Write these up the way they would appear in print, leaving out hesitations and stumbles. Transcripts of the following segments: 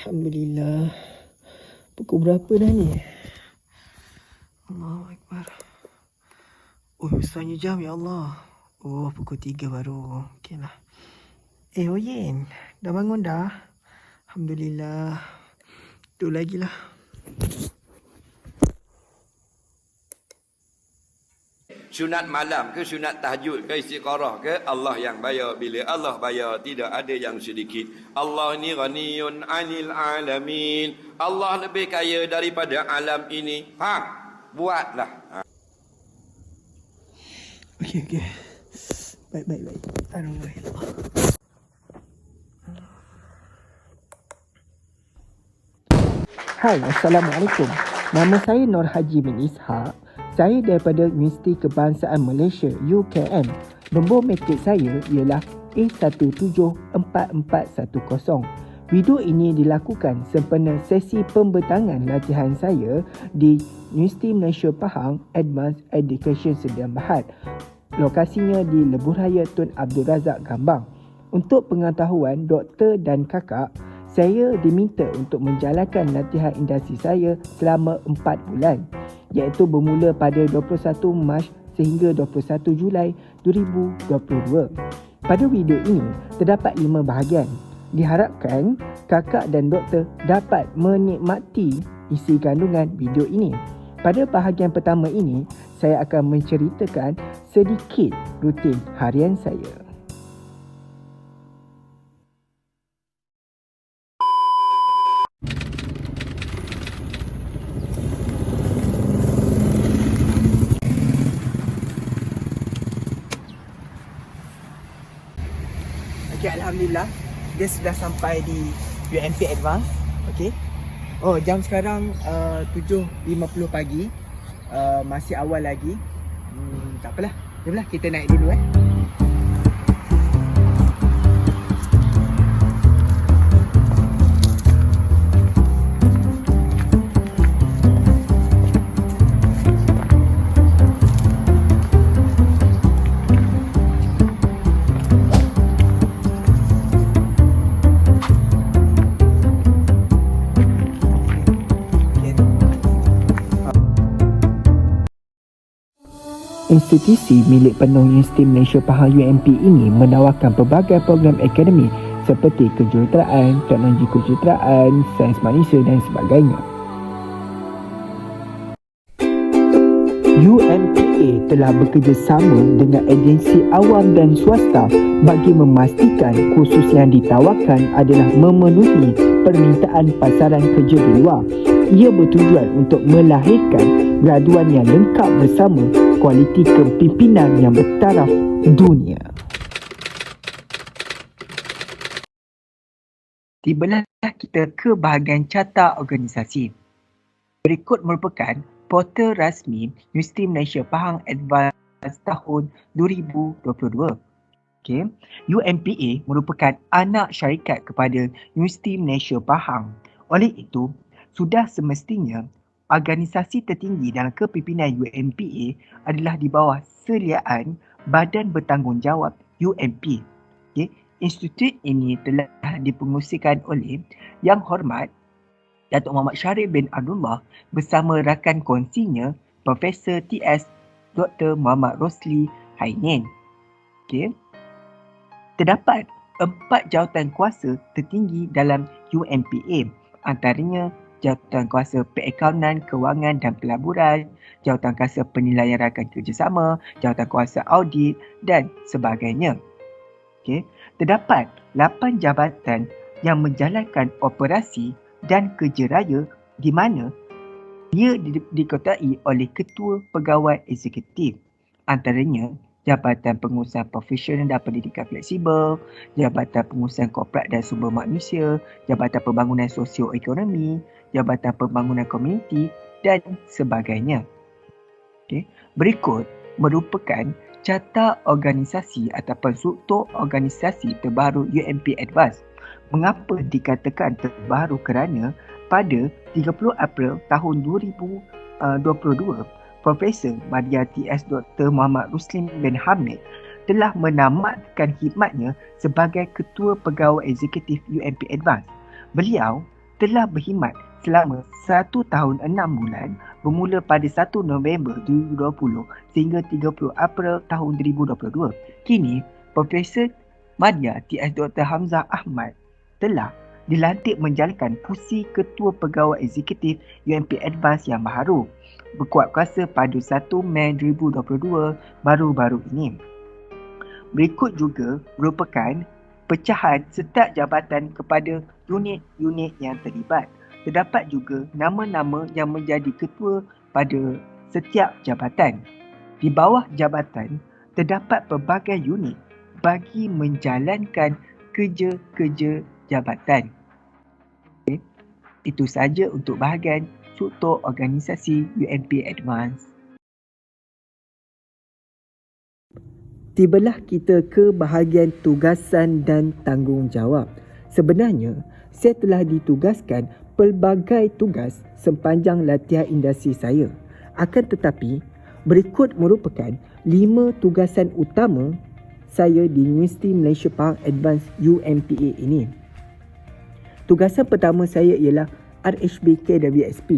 Alhamdulillah. Pukul berapa dah ni? Allahu Akbar. Oh, besarnya jam, ya Allah. Oh, pukul 3 baru. Okey lah. Oyen, dah bangun dah? Alhamdulillah. Tu lagi lah. Sunat malam ke sunat tahajud ke istiqarah ke Allah yang bayar. Bila Allah bayar tidak ada yang sedikit. Allah ni ghaniyun 'anil alamin. Allah lebih kaya daripada alam ini. Faham? Buatlah. Okey. Baik. Alhamdulillah. Hai, Assalamualaikum. Nama saya Nur Haji bin Ishak. Saya daripada Universiti Kebangsaan Malaysia, UKM. Nombor matrik saya ialah A1744410. Video ini dilakukan sempena sesi pembentangan latihan saya di Universiti Malaysia Pahang Advanced Education Sdn Bhd. Lokasinya di Lebuhraya Tun Abdul Razak Gambang. Untuk pengetahuan doktor dan kakak, saya diminta untuk menjalankan latihan industri saya selama 4 bulan, iaitu bermula pada 21 Mac sehingga 21 Julai 2022. Pada video ini, terdapat 5 bahagian. Diharapkan kakak dan doktor dapat menikmati isi kandungan video ini. Pada bahagian pertama ini, saya akan menceritakan sedikit rutin harian saya. Okay, Alhamdulillah, dia sudah sampai di UMP Advance. Okay. Oh, jam sekarang 7.50 pagi. Masih awal lagi. Tak apalah. Jomlah kita naik dulu Institusi milik penuh Universiti Malaysia Pahang UMP ini menawarkan pelbagai program akademik seperti kejuruteraan, teknologi kejuruteraan, sains manusia dan sebagainya. UMPA telah bekerjasama dengan agensi awam dan swasta bagi memastikan kursus yang ditawarkan adalah memenuhi permintaan pasaran kerja di luar. Ia bertujuan untuk melahirkan graduan yang lengkap bersama kualiti kepimpinan yang bertaraf dunia. Tibalah kita ke bahagian carta organisasi. Berikut merupakan portal rasmi Universiti Malaysia Pahang Advance tahun 2022. Okay. UMPA merupakan anak syarikat kepada Universiti Malaysia Pahang. Oleh itu, sudah semestinya organisasi tertinggi dalam kepimpinan UMPA adalah di bawah seliaan Badan Bertanggungjawab UMP. Okay. Institut ini telah dipengurusikan oleh Yang Hormat Datuk Muhammad Sharif bin Abdullah bersama rakan kongsinya Profesor TS Dr. Muhammad Rosli Hainin. Okay. Terdapat 4 jawatan kuasa tertinggi dalam UMPA, antaranya Jawatan Kuasa Perakaunan, Kewangan dan Pelaburan, Jawatan Kuasa Penilaian Rakan Kerjasama, Jawatan Kuasa Audit dan sebagainya. Okay. Terdapat 8 jabatan yang menjalankan operasi dan kerja raya di mana ia diketuai oleh Ketua Pegawai Eksekutif. Antaranya Jabatan Pengurusan Profesional dan Pendidikan Fleksibel, Jabatan Pengurusan Korporat dan Sumber Manusia, Jabatan Pembangunan Sosio-Ekonomi, Jabatan Pembangunan Komuniti dan sebagainya. Okay. Berikut merupakan carta organisasi ataupun struktur organisasi terbaru UMP Advance. Mengapa dikatakan terbaru? Kerana pada 30 April tahun 2022, Profesor Madya TS Dr. Muhammad Rusli bin Hamid telah menamatkan khidmatnya sebagai Ketua Pegawai Eksekutif UMP Advance. Beliau telah berkhidmat selama 1 tahun 6 bulan bermula pada 1 November 2020 sehingga 30 April tahun 2022. Kini, Profesor Madya T.S. Dr. Hamzah Ahmad telah dilantik menjalankan kursi Ketua Pegawai Eksekutif UMP Advance yang baru berkuat kuasa pada 1 Mei 2022 baru-baru ini. Berikut juga merupakan pecahan setiap jabatan kepada unit-unit yang terlibat. Terdapat juga nama-nama yang menjadi ketua pada setiap jabatan. Di bawah jabatan, terdapat pelbagai unit bagi menjalankan kerja-kerja jabatan. Okay. Itu sahaja untuk bahagian struktur organisasi UMP Advance. Tibalah kita ke bahagian tugasan dan tanggungjawab. Sebenarnya, saya telah ditugaskan pelbagai tugas sepanjang latihan industri saya. Akan tetapi, berikut merupakan 5 tugasan utama saya di Universiti Malaysia Pahang Advance UMPA ini. Tugasan pertama saya ialah RHB-KWSP,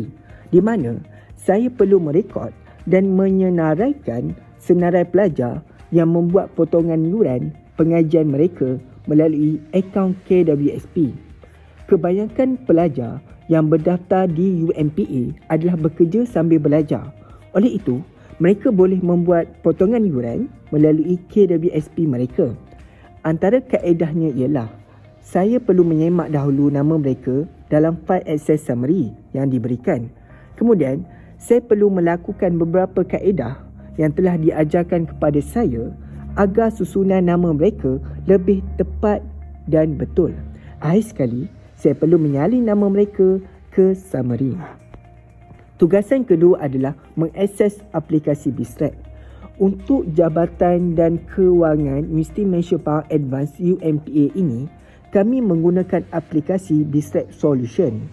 di mana saya perlu merekod dan menyenaraikan senarai pelajar yang membuat potongan yuran pengajian mereka melalui akaun KWSP. Kebanyakan pelajar yang berdaftar di UMPA adalah bekerja sambil belajar. Oleh itu, mereka boleh membuat potongan yuran melalui KWSP mereka. Antara kaedahnya ialah, saya perlu menyemak dahulu nama mereka dalam file access summary yang diberikan. Kemudian, saya perlu melakukan beberapa kaedah yang telah diajarkan kepada saya agar susunan nama mereka lebih tepat dan betul. Akhir sekali, saya perlu menyalin nama mereka ke summary. Tugasan kedua adalah mengakses aplikasi BISREP. Untuk Jabatan dan Kewangan Universiti Malaysia Pahang Advance UMPA ini, kami menggunakan aplikasi BISREP Solution.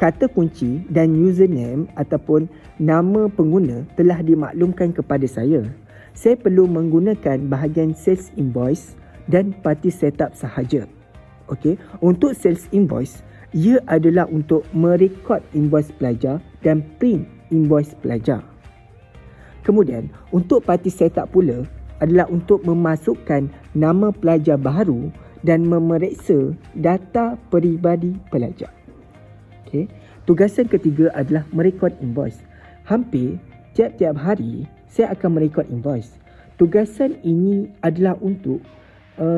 Kata kunci dan username ataupun nama pengguna telah dimaklumkan kepada saya. Saya perlu menggunakan bahagian sales invoice dan party setup sahaja. Okey, untuk sales invoice, ia adalah untuk merekod invoice pelajar dan print invoice pelajar. Kemudian, untuk party setup pula adalah untuk memasukkan nama pelajar baru dan memeriksa data peribadi pelajar. Okey, tugasan ketiga adalah merekod invoice. Hampir tiap-tiap hari saya akan merekod invoice. Tugasan ini adalah untuk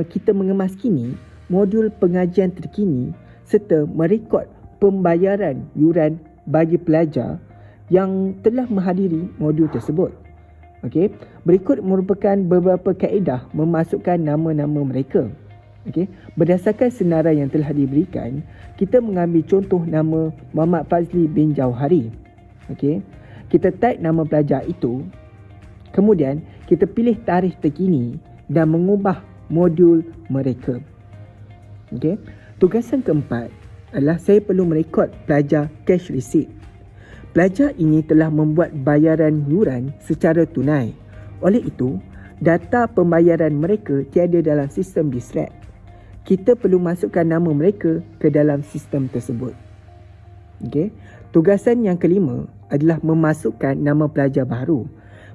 kita mengemaskini modul pengajian terkini serta merekod pembayaran yuran bagi pelajar yang telah menghadiri modul tersebut. Okey, berikut merupakan beberapa kaedah memasukkan nama-nama mereka. Okey, berdasarkan senarai yang telah diberikan, kita mengambil contoh nama Muhammad Fazli bin Jauhari. Okey, kita type nama pelajar itu, kemudian kita pilih tarikh terkini dan mengubah modul mereka. Okey, tugasan keempat adalah saya perlu merekod pelajar cash receipt. Pelajar ini telah membuat bayaran yuran secara tunai. Oleh itu, data pembayaran mereka tiada dalam sistem BISREP. Kita perlu masukkan nama mereka ke dalam sistem tersebut. Okey, tugasan yang kelima adalah memasukkan nama pelajar baru.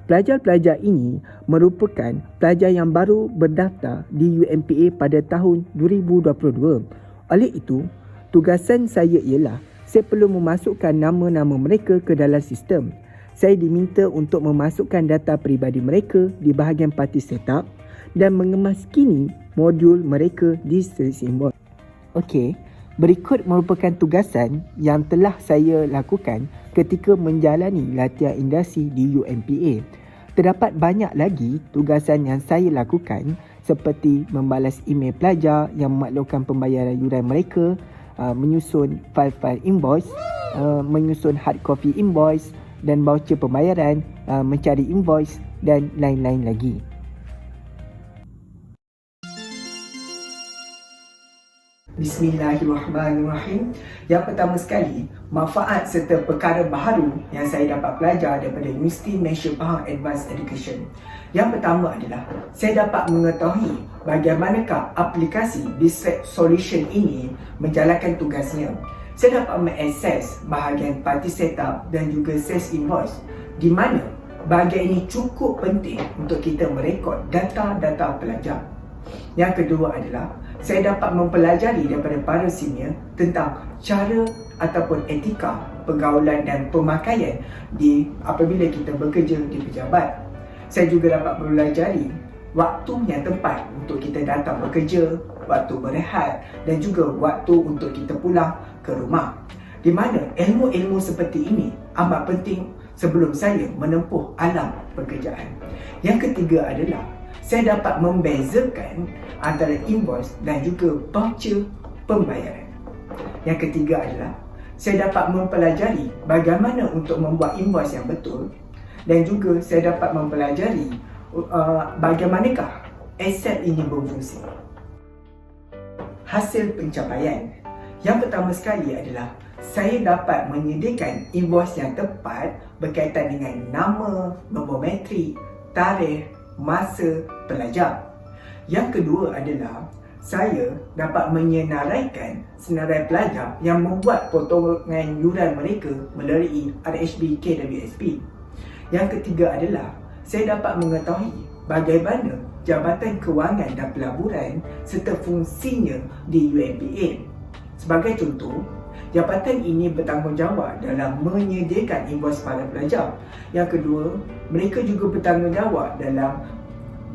Pelajar-pelajar ini merupakan pelajar yang baru berdaftar di UMPA pada tahun 2022. Oleh itu, tugasan saya ialah saya perlu memasukkan nama-nama mereka ke dalam sistem. Saya diminta untuk memasukkan data peribadi mereka di bahagian party setup dan mengemaskini modul mereka di sales invoice. Okey, berikut merupakan tugasan yang telah saya lakukan ketika menjalani latihan industri di UMPA. Terdapat banyak lagi tugasan yang saya lakukan seperti membalas email pelajar yang memaklumkan pembayaran yuran mereka, menyusun file-file invoice, menyusun hard copy invoice dan voucher pembayaran, mencari invoice dan lain-lain lagi. Bismillahirrahmanirrahim. Yang pertama sekali, manfaat serta perkara baharu yang saya dapat belajar daripada Universiti Malaysia Pahang Advanced Education. Yang pertama adalah saya dapat mengetahui bagaimanakah aplikasi BISREP Solution ini menjalankan tugasnya. saya dapat mengakses bahagian party setup dan juga sales invoice, di mana bahagian ini cukup penting untuk kita merekod data-data pelajar. Yang kedua adalah saya dapat mempelajari daripada para senior tentang cara ataupun etika pergaulan dan pemakaian apabila kita bekerja di pejabat. Saya juga dapat mempelajari waktu yang tepat untuk kita datang bekerja, waktu berehat dan juga waktu untuk kita pulang ke rumah. Di mana ilmu-ilmu seperti ini amat penting sebelum saya menempuh alam pekerjaan. Yang ketiga adalah saya dapat membezakan antara invoice dan juga voucher pembayaran. Yang ketiga adalah saya dapat mempelajari bagaimana untuk membuat invoice yang betul dan juga saya dapat mempelajari bagaimanakah aset ini berfungsi. Hasil pencapaian yang pertama sekali adalah saya dapat menyediakan invoice yang tepat berkaitan dengan nama, nombor metrik, tarikh, masa pelajar. Yang kedua adalah saya dapat menyenaraikan senarai pelajar yang membuat potongan yuran mereka melalui RHB KWSP. Yang ketiga adalah saya dapat mengetahui bagaimana Jabatan Kewangan dan Pelaburan serta fungsinya di UMPA. Sebagai contoh, jabatan ini bertanggungjawab dalam menyediakan invoice para pelajar. Yang kedua, mereka juga bertanggungjawab dalam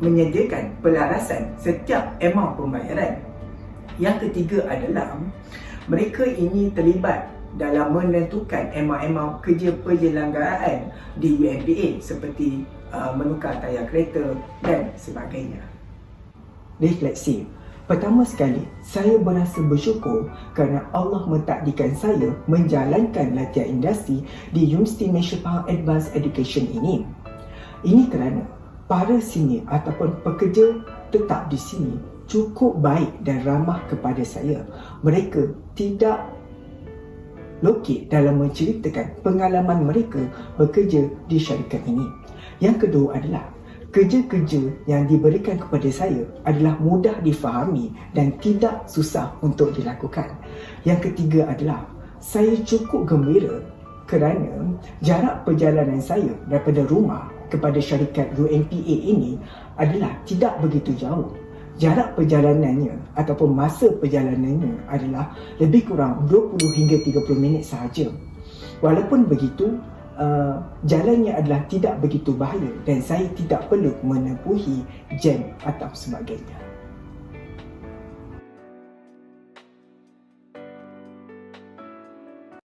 menyediakan pelarasan setiap amount pembayaran. Yang ketiga adalah mereka ini terlibat dalam menentukan amount-amount kerja penyelenggaraan di UMPA seperti menukar tayar kereta dan sebagainya. Refleksi. Pertama sekali, saya berasa bersyukur kerana Allah mentakdirkan saya menjalankan latihan industri di Universiti Malaysia Pahang Advanced Education ini. Ini kerana para senior ataupun pekerja tetap di sini cukup baik dan ramah kepada saya. Mereka tidak lokit dalam menceritakan pengalaman mereka bekerja di syarikat ini. Yang kedua adalah kerja-kerja yang diberikan kepada saya adalah mudah difahami dan tidak susah untuk dilakukan. Yang ketiga adalah saya cukup gembira kerana jarak perjalanan saya daripada rumah kepada syarikat UMPA ini adalah tidak begitu jauh. Jarak perjalanannya ataupun masa perjalanannya adalah lebih kurang 20 hingga 30 minit sahaja. Walaupun begitu, jalannya adalah tidak begitu bahaya dan saya tidak perlu menempuhi jam atau sebagainya.